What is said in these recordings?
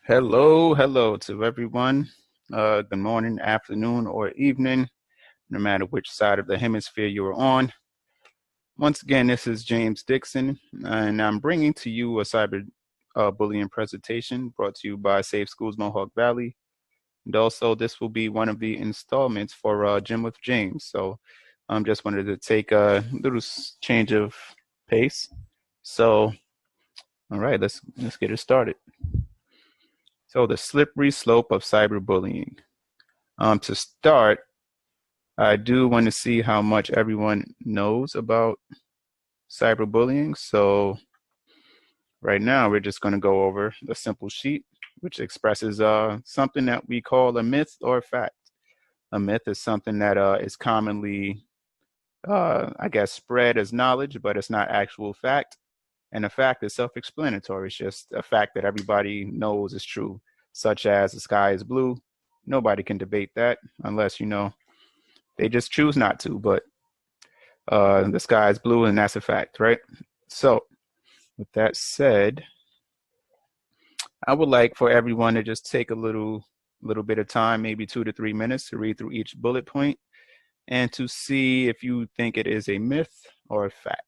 Hello to everyone. Good morning, afternoon, or evening, no matter which side of the hemisphere you are on. Once again, this is James Dixon, and I'm bringing to you a cyber bullying presentation brought to you by Safe Schools Mohawk Valley. And also, this will be one of the installments for Gym with James. So, just wanted to take a little change of pace. So, all right, let's get it started. So, the slippery slope of cyberbullying. To start, I do want to see how much everyone knows about cyberbullying. So right now, we're just going to go over a simple sheet, which expresses something that we call a myth or a fact. A myth is something that is commonly, I guess, spread as knowledge, but it's not actual fact. And a fact is self-explanatory. It's just a fact that everybody knows is true, such as the sky is blue. Nobody can debate that unless, they just choose not to, but the sky is blue and that's a fact, right? So with that said, I would like for everyone to just take a little bit of time, maybe 2 to 3 minutes, to read through each bullet point and to see if you think it is a myth or a fact.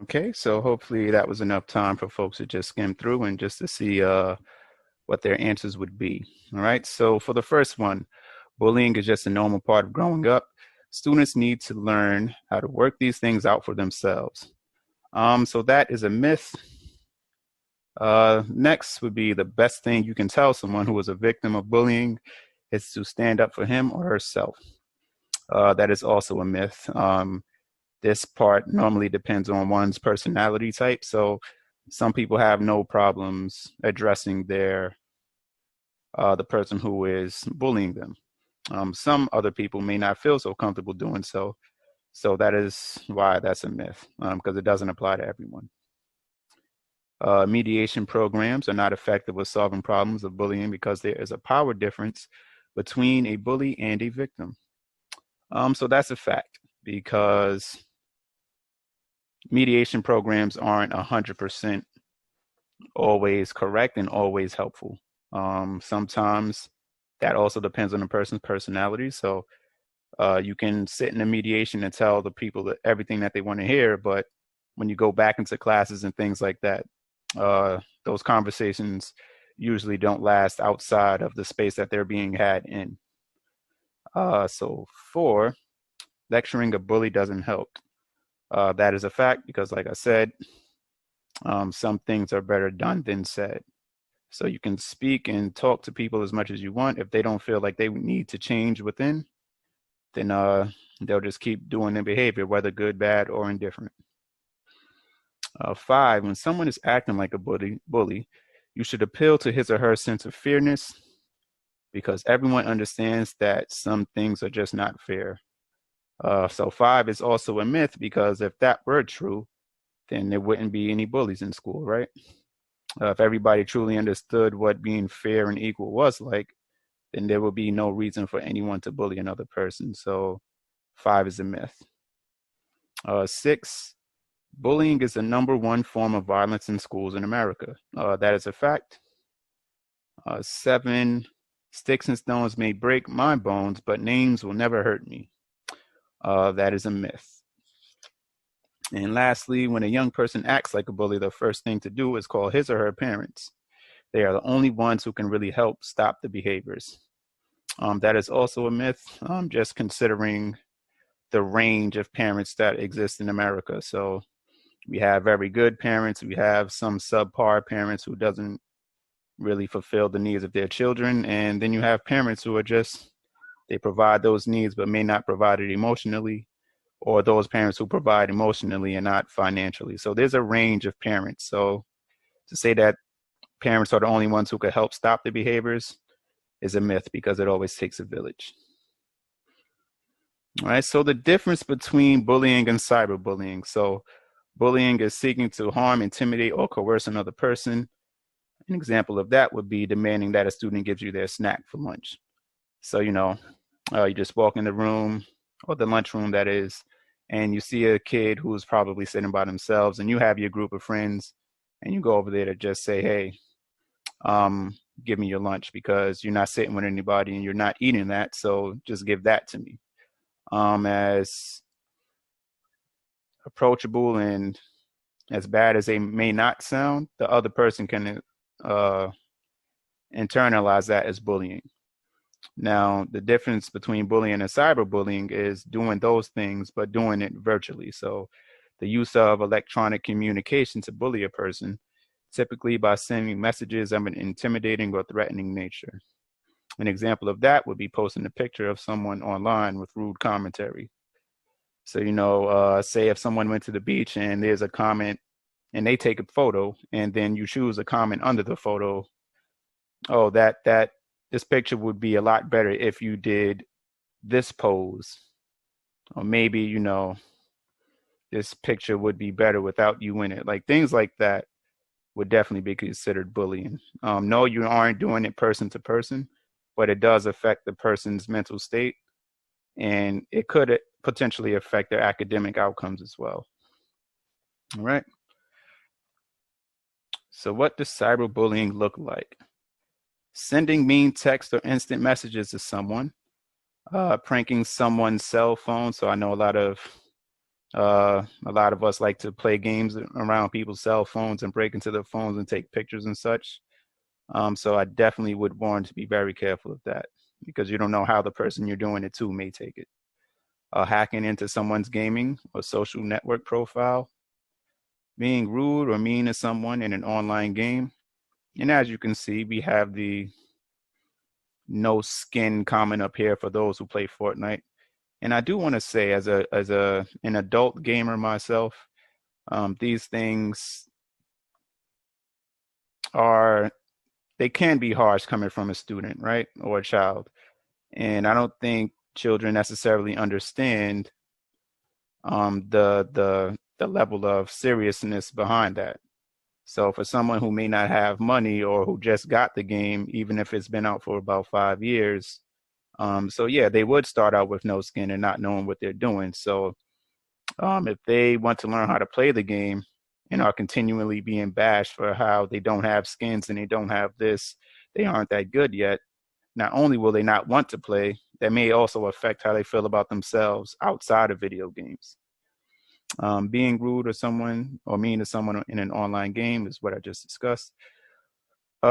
Okay, so hopefully that was enough time for folks to just skim through and just to see what their answers would be. All right, so for the first one, bullying is just a normal part of growing up. Students need to learn how to work these things out for themselves. So that is a myth. Next would be the best thing you can tell someone who is a victim of bullying is to stand up for him or herself. That is also a myth. This part normally depends on one's personality type. So some people have no problems addressing the person who is bullying them. Some other people may not feel so comfortable doing so. So that is why that's a myth, because it doesn't apply to everyone. Mediation programs are not effective with solving problems of bullying because there is a power difference between a bully and a victim. So that's a fact, because mediation programs aren't 100% always correct and always helpful. Sometimes that also depends on the person's personality. So you can sit in a mediation and tell the people that everything that they want to hear, but when you go back into classes and things like that, those conversations usually don't last outside of the space that they're being had in. So 4, lecturing a bully doesn't help. That is a fact because, like I said, some things are better done than said. So you can speak and talk to people as much as you want. If they don't feel like they need to change within, then they'll just keep doing their behavior, whether good, bad, or indifferent. 5, when someone is acting like a bully, you should appeal to his or her sense of fairness, because everyone understands that some things are just not fair. So 5 is also a myth, because if that were true, then there wouldn't be any bullies in school, right? If everybody truly understood what being fair and equal was like, then there would be no reason for anyone to bully another person. So 5 is a myth. 6, bullying is the #1 form of violence in schools in America. That is a fact. 7, sticks and stones may break my bones, but names will never hurt me. That is a myth. And lastly, when a young person acts like a bully, the first thing to do is call his or her parents. They are the only ones who can really help stop the behaviors. That is also a myth, just considering the range of parents that exist in America. So we have very good parents, we have some subpar parents who doesn't really fulfill the needs of their children, and then you have parents who are just, they provide those needs but may not provide it emotionally, or those parents who provide emotionally and not financially. So there's a range of parents. So to say that parents are the only ones who could help stop the behaviors is a myth, because it always takes a village. All right, so the difference between bullying and cyberbullying. So bullying is seeking to harm, intimidate, or coerce another person. An example of that would be demanding that a student gives you their snack for lunch. So, you just walk in the room, or the lunchroom that is, and you see a kid who's probably sitting by themselves, and you have your group of friends, and you go over there to just say, hey, give me your lunch, because you're not sitting with anybody and you're not eating that, so just give that to me. As approachable and as bad as they may not sound, the other person can internalize that as bullying. Now, the difference between bullying and cyberbullying is doing those things, but doing it virtually. So the use of electronic communication to bully a person, typically by sending messages of an intimidating or threatening nature. An example of that would be posting a picture of someone online with rude commentary. So, say if someone went to the beach and there's a comment and they take a photo, and then you choose a comment under the photo, oh, that this picture would be a lot better if you did this pose, or maybe, this picture would be better without you in it. Like things like that would definitely be considered bullying. No, you aren't doing it person to person, but it does affect the person's mental state, and it could potentially affect their academic outcomes as well. All right. So what does cyberbullying look like? Sending mean text or instant messages to someone, pranking someone's cell phone. So I know a lot of us like to play games around people's cell phones and break into their phones and take pictures and such. So I definitely would warn to be very careful of that, because you don't know how the person you're doing it to may take it. Hacking into someone's gaming or social network profile, being rude or mean to someone in an online game. And as you can see, we have the no skin comment up here for those who play Fortnite. And I do want to say, as an adult gamer myself, these things they can be harsh coming from a student, right, or a child. And I don't think children necessarily understand the level of seriousness behind that. So for someone who may not have money, or who just got the game, even if it's been out for about 5 years, so yeah, they would start out with no skin and not knowing what they're doing. So if they want to learn how to play the game and are continually being bashed for how they don't have skins and they don't have this, they aren't that good yet, not only will they not want to play, that may also affect how they feel about themselves outside of video games. Being rude or mean to someone in an online game is what I just discussed.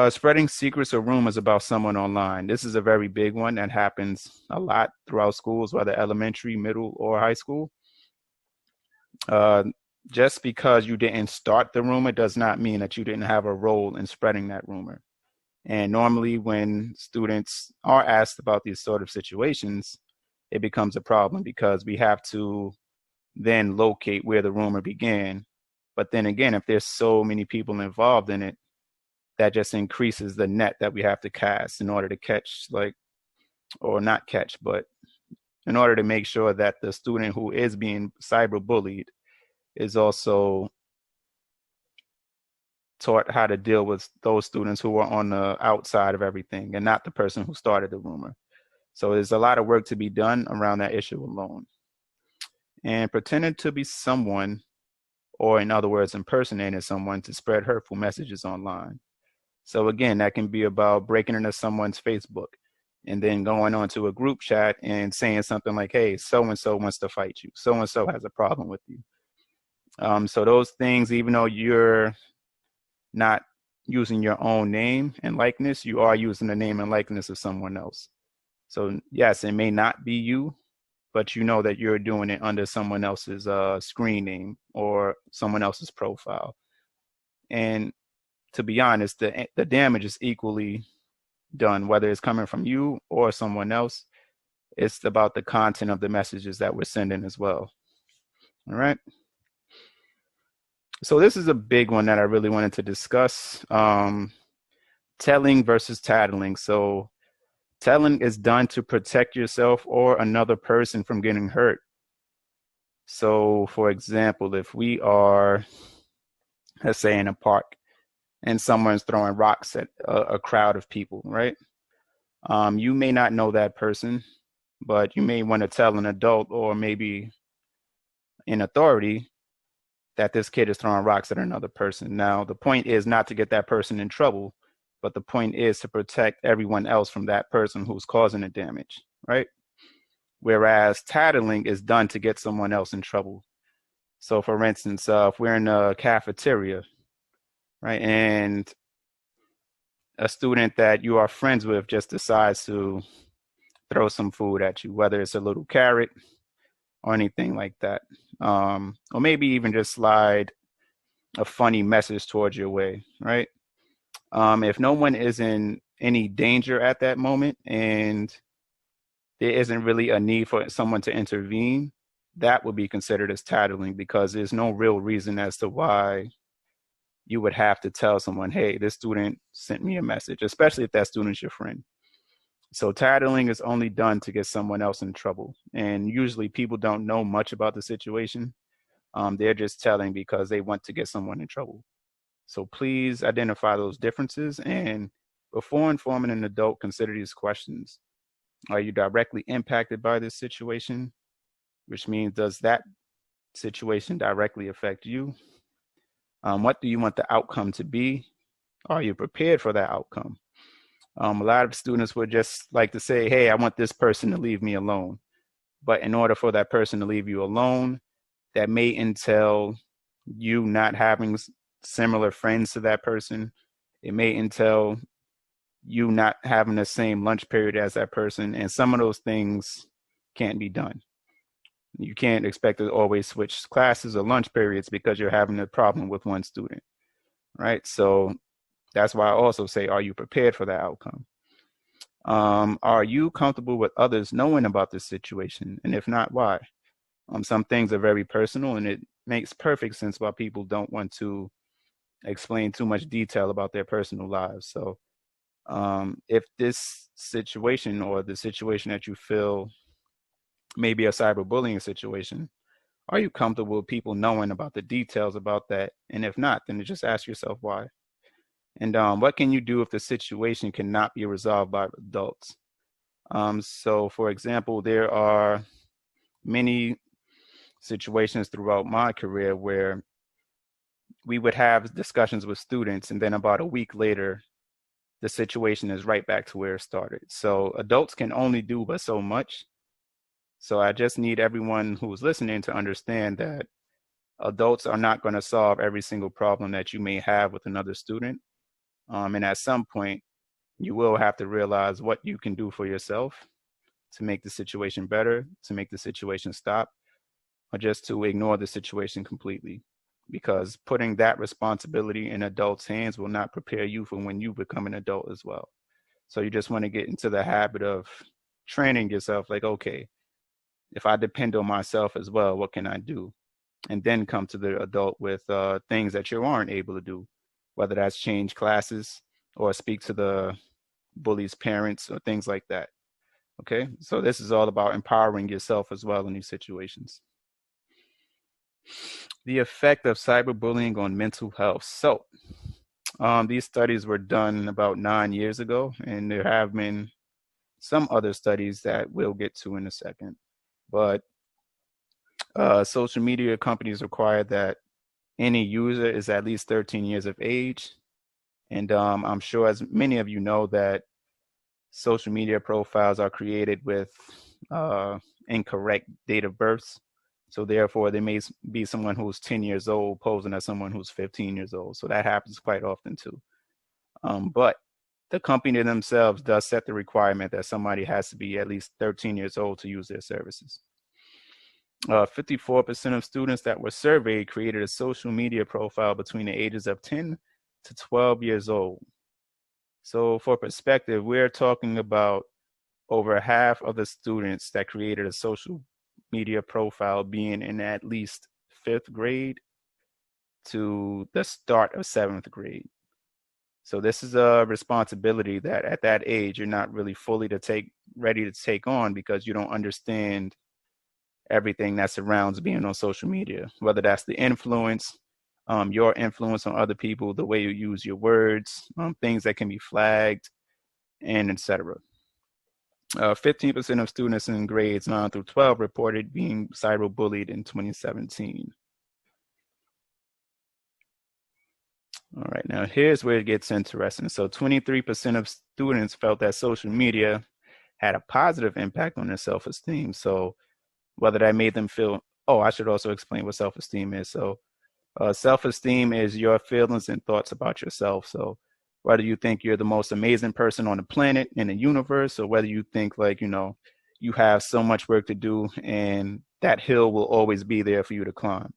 Spreading secrets or rumors about someone online. This is a very big one that happens a lot throughout schools, whether elementary, middle, or high school. Just because you didn't start the rumor does not mean that you didn't have a role in spreading that rumor. And normally when students are asked about these sort of situations, it becomes a problem, because we have to then locate where the rumor began. But then again, if there's so many people involved in it, that just increases the net that we have to cast in order to catch, or not catch, but in order to make sure that the student who is being cyberbullied is also taught how to deal with those students who are on the outside of everything and not the person who started the rumor. So there's a lot of work to be done around that issue alone. And pretending to be someone, or in other words, impersonating someone to spread hurtful messages online. So again, that can be about breaking into someone's Facebook and then going onto a group chat and saying something like, hey, so-and-so wants to fight you. So-and-so has a problem with you. So those things, even though you're not using your own name and likeness, you are using the name and likeness of someone else. So yes, it may not be you, but you know that you're doing it under someone else's screen name or someone else's profile. And to be honest, the damage is equally done, whether it's coming from you or someone else. It's about the content of the messages that we're sending as well. All right. So this is a big one that I really wanted to discuss. Telling versus tattling. So telling is done to protect yourself or another person from getting hurt. So for example, if we are, let's say, in a park and someone's throwing rocks at a crowd of people, right? You may not know that person, but you may want to tell an adult or maybe in authority that this kid is throwing rocks at another person. Now, the point is not to get that person in trouble, but the point is to protect everyone else from that person who's causing the damage, right? Whereas tattling is done to get someone else in trouble. So for instance, if we're in a cafeteria, right, and a student that you are friends with just decides to throw some food at you, whether it's a little carrot or anything like that, or maybe even just slide a funny message towards your way, right? If no one is in any danger at that moment and there isn't really a need for someone to intervene, that would be considered as tattling because there's no real reason as to why you would have to tell someone, hey, this student sent me a message, especially if that student's your friend. So tattling is only done to get someone else in trouble. And usually people don't know much about the situation. They're just telling because they want to get someone in trouble. So please identify those differences. And before informing an adult, consider these questions. Are you directly impacted by this situation? Which means, does that situation directly affect you? What do you want the outcome to be? Are you prepared for that outcome? A lot of students would just like to say, hey, I want this person to leave me alone. But in order for that person to leave you alone, that may entail you not having similar friends to that person. It may entail you not having the same lunch period as that person. And some of those things can't be done. You can't expect to always switch classes or lunch periods because you're having a problem with one student, right? So that's why I also say, are you prepared for that outcome? Are you comfortable with others knowing about this situation? And if not, why? Some things are very personal, and it makes perfect sense why people don't want to explain too much detail about their personal lives. So if this situation or the situation that you feel may be a cyberbullying situation, are you comfortable with people knowing about the details about that? And if not, then just ask yourself why. And what can you do if the situation cannot be resolved by adults? So for example, there are many situations throughout my career where we would have discussions with students, and then about a week later, the situation is right back to where it started. So adults can only do but so much. So I just need everyone who's listening to understand that adults are not going to solve every single problem that you may have with another student. And at some point, you will have to realize what you can do for yourself to make the situation better, to make the situation stop, or just to ignore the situation completely. Because putting that responsibility in adults' hands will not prepare you for when you become an adult as well. So you just want to get into the habit of training yourself like, okay, if I depend on myself as well, what can I do? And then come to the adult with things that you aren't able to do, whether that's change classes or speak to the bully's parents or things like that. Okay, so this is all about empowering yourself as well in these situations. The effect of cyberbullying on mental health. So these studies were done about 9 years ago, and there have been some other studies that we'll get to in a second. But social media companies require that any user is at least 13 years of age. And I'm sure as many of you know that social media profiles are created with incorrect date of births. So therefore, there may be someone who's 10 years old posing as someone who's 15 years old. So that happens quite often too. But the company themselves does set the requirement that somebody has to be at least 13 years old to use their services. 54% of students that were surveyed created a social media profile between the ages of 10 to 12 years old. So for perspective, we're talking about over half of the students that created a social media profile being in at least 5th grade to the start of 7th grade. So this is a responsibility that at that age, you're not really fully ready to take on because you don't understand everything that surrounds being on social media, whether that's the influence, your influence on other people, the way you use your words, things that can be flagged, and etc. 15% of students in grades 9 through 12 reported being cyberbullied in 2017. All right, now here's where it gets interesting. So 23% of students felt that social media had a positive impact on their self-esteem. So whether that made them feel, oh, I should also explain what self-esteem is. So self-esteem is your feelings and thoughts about yourself. So whether you think you're the most amazing person on the planet, in the universe, or whether you think like, you have so much work to do and that hill will always be there for you to climb.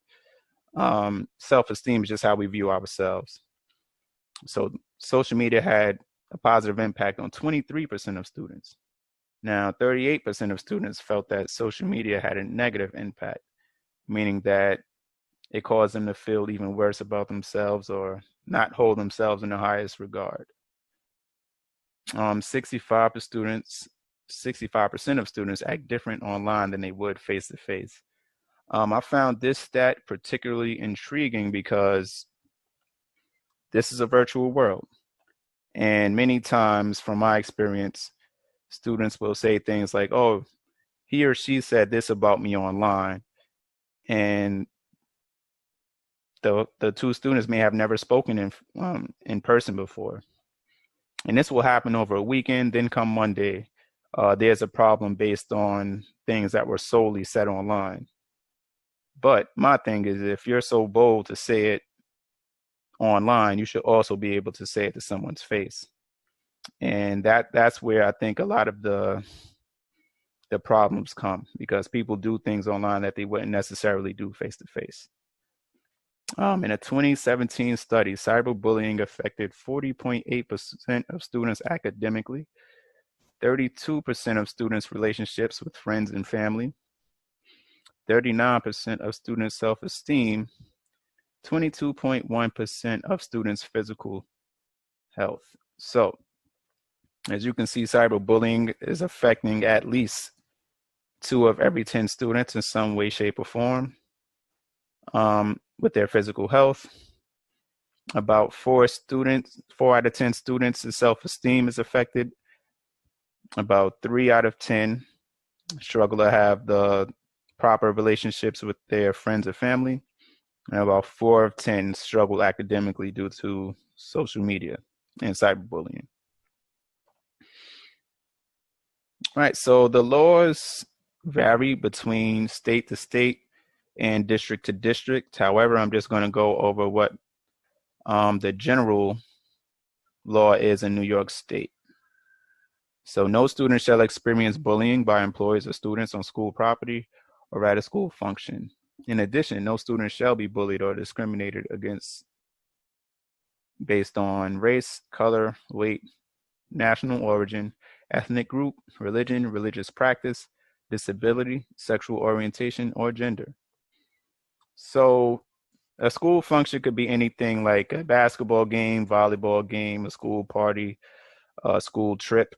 Self-esteem is just how we view ourselves. So social media had a positive impact on 23% of students. Now, 38% of students felt that social media had a negative impact, meaning that it caused them to feel even worse about themselves or not hold themselves in the highest regard. 65% of students act different online than they would face-to-face. I found this stat particularly intriguing because this is a virtual world. And many times, from my experience, students will say things like, oh, he or she said this about me online. And the two students may have never spoken in person before. And this will happen over a weekend. Then come Monday, there's a problem based on things that were solely said online. But my thing is, if you're so bold to say it online, you should also be able to say it to someone's face. And that's where I think a lot of the problems come, because people do things online that they wouldn't necessarily do face to face. In a 2017 study, cyberbullying affected 40.8% of students academically, 32% of students' relationships with friends and family, 39% of students' self-esteem, 22.1% of students' physical health. So, as you can see, cyberbullying is affecting at least 2 of every 10 students in some way, shape, or form. With their physical health, about 4 out of 10 students' self-esteem is affected. About 3 out of 10 struggle to have the proper relationships with their friends or family. And about 4 of 10 struggle academically due to social media and cyberbullying. All right, so the laws vary between state to state and district to district. However, I'm just going to go over what the general law is in New York State. So no student shall experience bullying by employees or students on school property or at a school function. In addition, no student shall be bullied or discriminated against based on race, color, weight, national origin, ethnic group, religion, religious practice, disability, sexual orientation, or gender. So a school function could be anything like a basketball game, volleyball game, a school party, a school trip.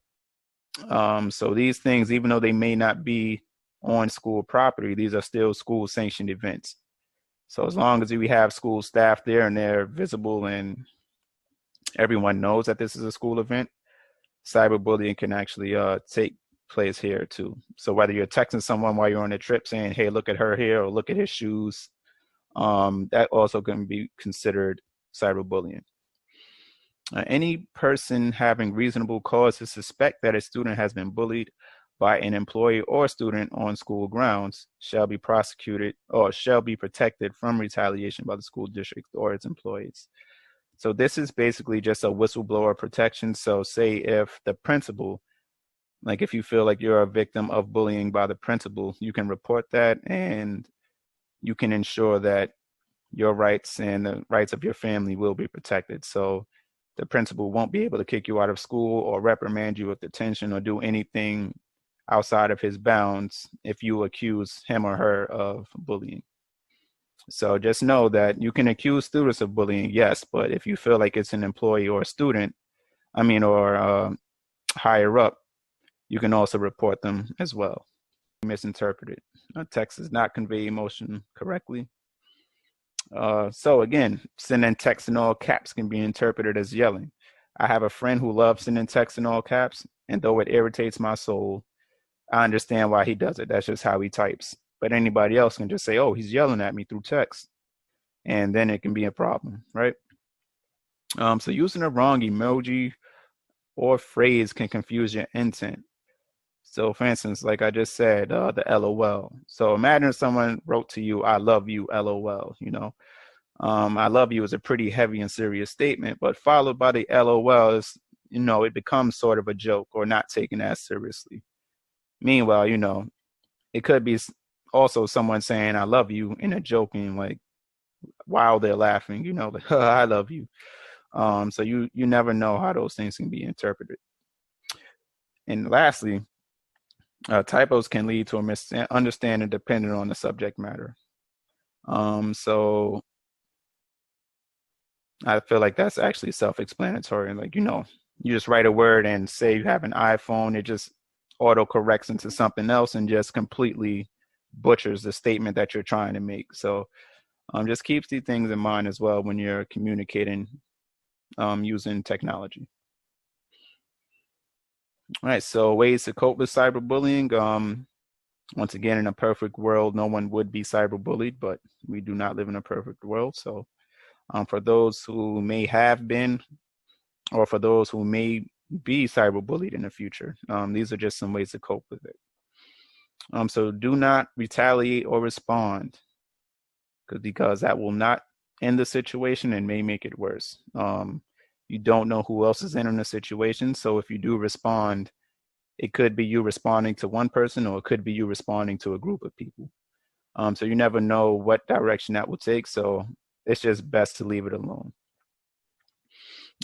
So these things, even though they may not be on school property, these are still school sanctioned events. So as long as we have school staff there and they're visible and everyone knows that this is a school event, cyberbullying can actually take place here too. So whether you're texting someone while you're on a trip saying, hey, look at her here, or look at his shoes, that also can be considered cyberbullying. Any person having reasonable cause to suspect that a student has been bullied by an employee or student on school grounds shall be prosecuted or shall be protected from retaliation by the school district or its employees. So this is basically just a whistleblower protection. So say if the principal, like if you feel like you're a victim of bullying by the principal, you can report that and you can ensure that your rights and the rights of your family will be protected. So the principal won't be able to kick you out of school or reprimand you with detention or do anything outside of his bounds if you accuse him or her of bullying. So just know that you can accuse students of bullying, yes, but if you feel like it's an employee or a student, or higher up, you can also report them as well. Misinterpreted. A text does not convey emotion correctly. So again, sending text in all caps can be interpreted as yelling. I have a friend who loves sending text in all caps, and though it irritates my soul, I understand why he does it. That's just how he types. But anybody else can just say, oh, he's yelling at me through text. And then it can be a problem, right? So using a wrong emoji or phrase can confuse your intent. So for instance, like I just said, the LOL. So imagine someone wrote to you, I love you, LOL, I love you is a pretty heavy and serious statement, but followed by the LOL is, it becomes sort of a joke or not taken as seriously. Meanwhile, it could be also someone saying I love you in a joking, like while they're laughing, like I love you. So you never know how those things can be interpreted. And lastly, typos can lead to a misunderstanding depending on the subject matter. So I feel like that's actually self-explanatory. Like, you just write a word and say you have an iPhone, it just auto corrects into something else and just completely butchers the statement that you're trying to make. So just keep these things in mind as well when you're communicating using technology. All right, so ways to cope with cyberbullying. Once again, in a perfect world, no one would be cyberbullied, but we do not live in a perfect world. So for those who may have been, or for those who may be cyberbullied in the future, these are just some ways to cope with it. So do not retaliate or respond, because that will not end the situation and may make it worse. You don't know who else is in the situation, so if you do respond, it could be you responding to one person, or it could be you responding to a group of people. So you never know what direction that will take, so it's just best to leave it alone.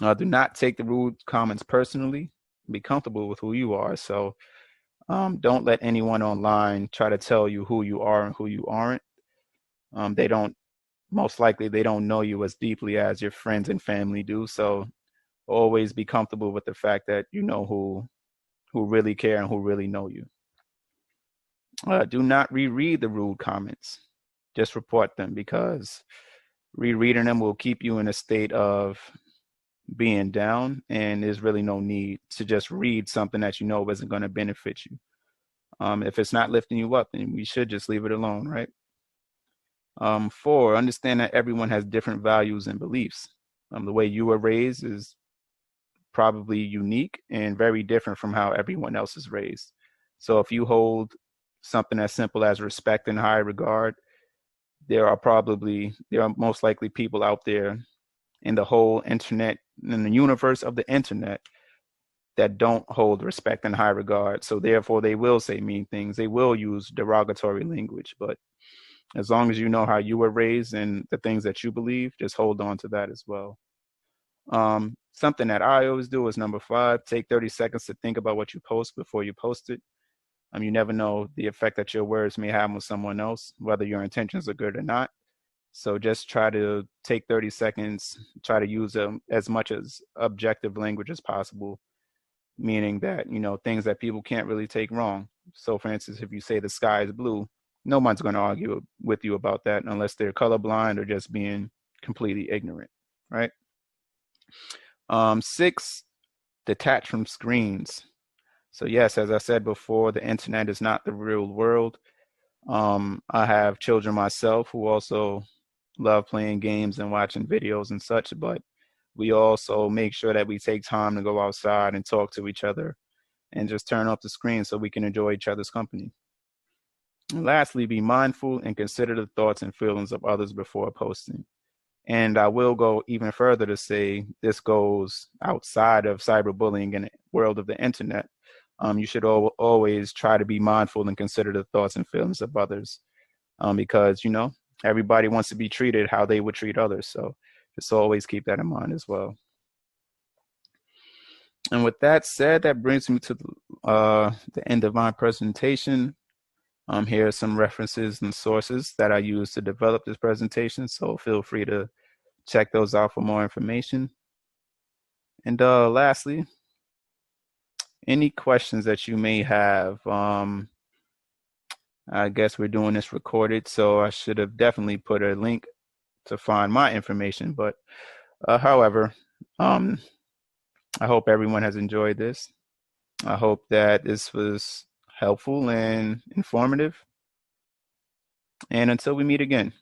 Do not take the rude comments personally. Be comfortable with who you are. So don't let anyone online try to tell you who you are and who you aren't. Most likely they don't know you as deeply as your friends and family do. So always be comfortable with the fact that you know who really care and who really know you. Do not reread the rude comments. Just report them, because rereading them will keep you in a state of being down, and there's really no need to just read something that you know isn't going to benefit you. If it's not lifting you up, then we should just leave it alone, right? 4, understand that everyone has different values and beliefs. The way you were raised is probably unique and very different from how everyone else is raised. So if you hold something as simple as respect and high regard, there are most likely people out there in the whole internet, in the universe of the internet, that don't hold respect and high regard. So therefore they will say mean things. They will use derogatory language. But as long as you know how you were raised and the things that you believe, just hold on to that as well. Something that I always do is number 5, take 30 seconds to think about what you post before you post it. You never know the effect that your words may have on someone else, whether your intentions are good or not. So just try to take 30 seconds, try to use as much as objective language as possible, meaning that, things that people can't really take wrong. So for instance, if you say the sky is blue, no one's going to argue with you about that unless they're colorblind or just being completely ignorant, right? 6, detach from screens. So yes, as I said before, the internet is not the real world. I have children myself who also love playing games and watching videos and such, but we also make sure that we take time to go outside and talk to each other and just turn off the screen so we can enjoy each other's company. And lastly, be mindful and consider the thoughts and feelings of others before posting. And I will go even further to say this goes outside of cyberbullying and the world of the internet. You should always try to be mindful and consider the thoughts and feelings of others, because everybody wants to be treated how they would treat others. So just always keep that in mind as well. And with that said, that brings me to the end of my presentation. Here are some references and sources that I use to develop this presentation, so feel free to check those out for more information. And lastly, any questions that you may have. I guess we're doing this recorded, so I should have definitely put a link to find my information. But however, I hope everyone has enjoyed this. I hope that this was helpful and informative. And until we meet again.